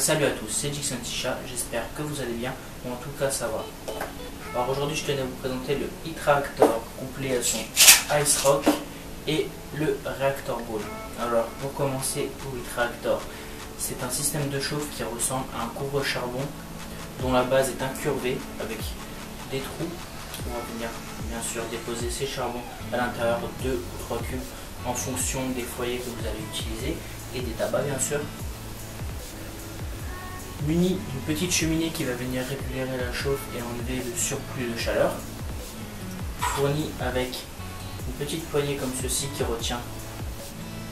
Salut à tous, c'est Dixon Tisha, j'espère que vous allez bien, ou en tout cas ça va. Alors aujourd'hui je tenais à vous présenter le e-tractor complet à son Ice Rock et le Reactor Ball. Alors pour commencer au e-tractor, c'est un système de chauffe qui ressemble à un couvre-charbon dont la base est incurvée avec des trous. On va venir bien sûr déposer ces charbons à l'intérieur de 2 ou 3 cubes en fonction des foyers que vous allez utiliser et des tabacs bien sûr. Muni d'une petite cheminée qui va venir récupérer la chauffe et enlever le surplus de chaleur. Fourni avec une petite poignée comme ceci qui retient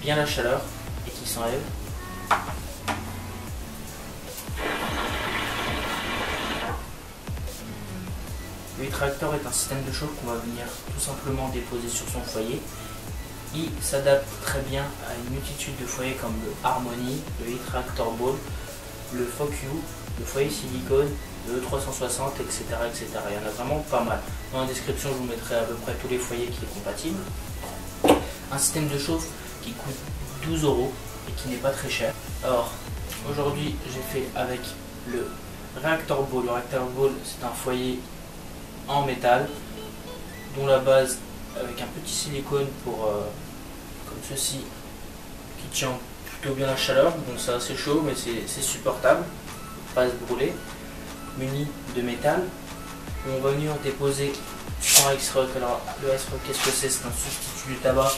bien la chaleur et qui s'enlève. Le e-tractor est un système de chauffe qu'on va venir tout simplement déposer sur son foyer. Il s'adapte très bien à une multitude de foyers comme le Harmony, le e-tractor Ball, le Fuck You, le foyer silicone, le E360, etc., etc. Il y en a vraiment pas mal. Dans la description, je vous mettrai à peu près tous les foyers qui est compatible. Un système de chauffe qui coûte 12 € et qui n'est pas très cher. Alors, aujourd'hui, j'ai fait avec le Reactor Ball. Le Reactor Ball, c'est un foyer en métal dont la base avec un petit silicone pour comme ceci qui tient plutôt bien la chaleur, donc c'est assez chaud mais c'est supportable, pas se brûler, muni de métal. On va venir déposer son Ice Rock. Alors le Ice Rock, qu'est-ce que c'est? C'est un substitut du tabac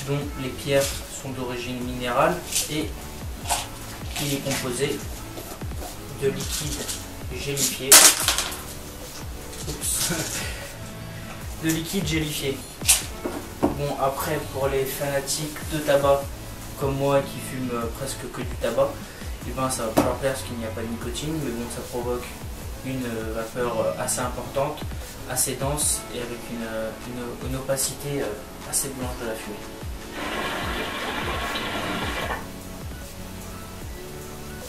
dont les pierres sont d'origine minérale et il est composé de liquide gélifié. De liquide gélifié. Bon, après pour les fanatiques de tabac comme moi qui fume presque que du tabac, et ben ça va pas leur plaire parce qu'il n'y a pas de nicotine, mais bon, ça provoque une vapeur assez importante, assez dense et avec une opacité assez blanche de la fumée.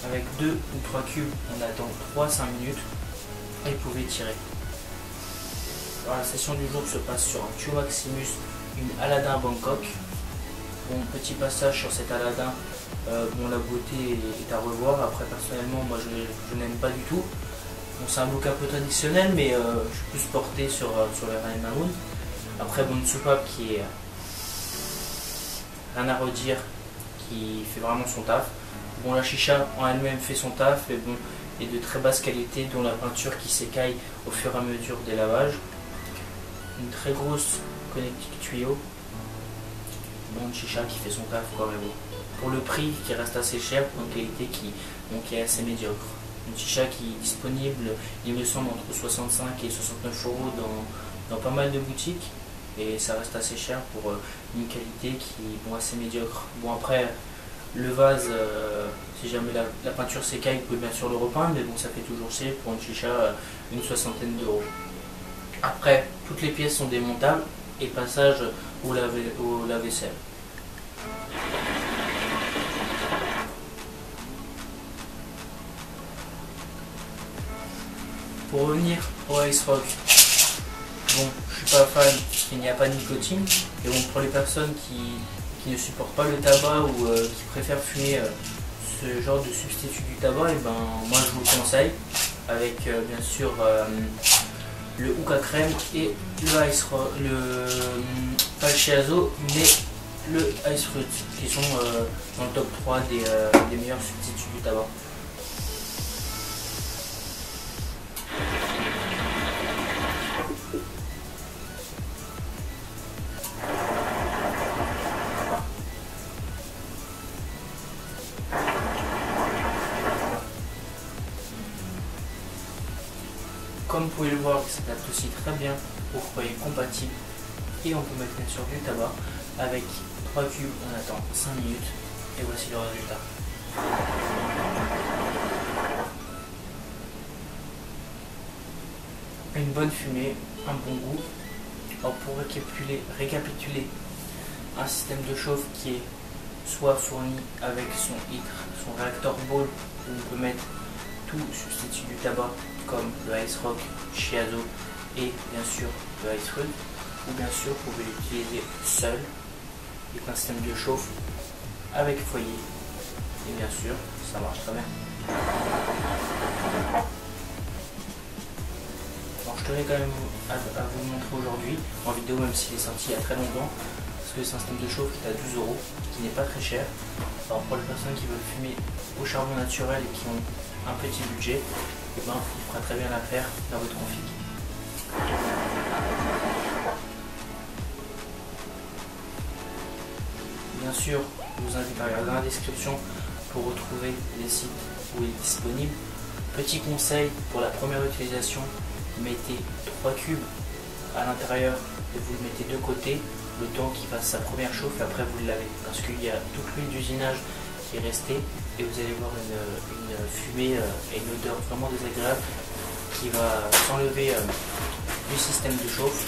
Avec 2 ou 3 cubes, on attend 3-5 minutes et vous pouvez tirer. Alors, la session du jour se passe sur un Tio Maximus, une Aladin Bangkok. Bon, petit passage sur cet Aladin, bon, la beauté est à revoir. Après, personnellement, moi je n'aime pas du tout. Bon, c'est un look un peu traditionnel, mais je suis plus porté sur les Ryan Maroon. Après, bon, une soupape qui est rien à redire, qui fait vraiment son taf. Bon, la chicha en elle-même fait son taf, mais bon, et de très basse qualité, dont la peinture qui s'écaille au fur et à mesure des lavages. Une très grosse connectique tuyau. Bon, une chicha qui fait son taf quoi, mais bon. Pour le prix qui reste assez cher, pour une qualité qui est assez médiocre. Une chicha qui est disponible, il me semble, entre 65 et 69 € dans pas mal de boutiques. Et ça reste assez cher pour une qualité qui est bon, assez médiocre. Bon, après, le vase, si jamais la peinture s'écaille, vous pouvez bien sûr le repeindre, mais bon, ça fait toujours chier pour une chicha une 60aine d'euros. Après, toutes les pièces sont démontables et passage au lave-vaisselle. Pour revenir au Ice Rock, bon, je suis pas fan parce qu'il n'y a pas de nicotine, et bon, pour les personnes qui ne supportent pas le tabac ou qui préfèrent fumer ce genre de substitut du tabac, et ben moi je vous le conseille avec bien sûr le hookah crème et le Ice Rock, pas le Shiazo mais le Ice Fruit qui sont dans le top 3 des meilleurs substituts du tabac. Comme vous pouvez le voir, il s'adapte aussi très bien au foyer compatible et on peut mettre bien sûr du tabac. Avec 3 cubes, on attend 5 minutes et voici le résultat. Une bonne fumée, un bon goût. Alors pour récapituler, un système de chauffe qui est soit fourni avec son Reactor Ball où on peut mettre tout substitut du tabac comme le Ice Rock, Shiazo et bien sûr le Ice Fruit, ou bien sûr vous pouvez l'utiliser seul, c'est un système de chauffe avec foyer et bien sûr ça marche très bien. Alors je tenais quand même à vous le montrer aujourd'hui en vidéo, même s'il est sorti il y a très longtemps, parce que c'est un système de chauffe qui est à 12 €, qui n'est pas très cher. Alors pour les personnes qui veulent fumer au charbon naturel et qui ont un petit budget, et ben, il fera très bien l'affaire dans votre config. Bien sûr, je vous invite à regarder dans la description pour retrouver les sites où il est disponible. Petit conseil pour la première utilisation, mettez 3 cubes à l'intérieur et vous le mettez de côté le temps qu'il fasse sa première chauffe et après vous le lavez, parce qu'il y a toute l'huile d'usinage qui est restée et vous allez voir une fumée et une odeur vraiment désagréable qui va s'enlever du système de chauffe,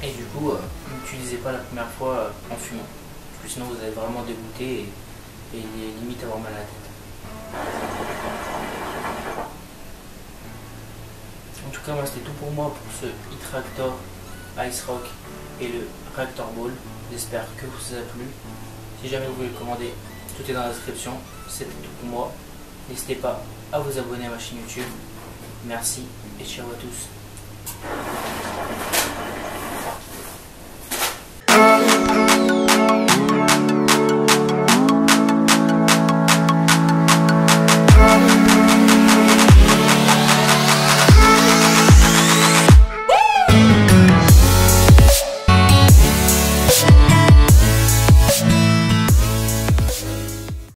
et du coup n'utilisez pas la première fois en fumant, parce que sinon vous allez vraiment dégoûter et limite avoir mal à la tête. En tout cas, moi c'était tout pour moi pour ce Heat-Reactor Ice Rock et le Reactor Ball. J'espère que vous a plu. Si jamais vous voulez le commander, tout est dans la description. C'est tout pour moi. N'hésitez pas à vous abonner à ma chaîne YouTube. Merci et ciao à tous.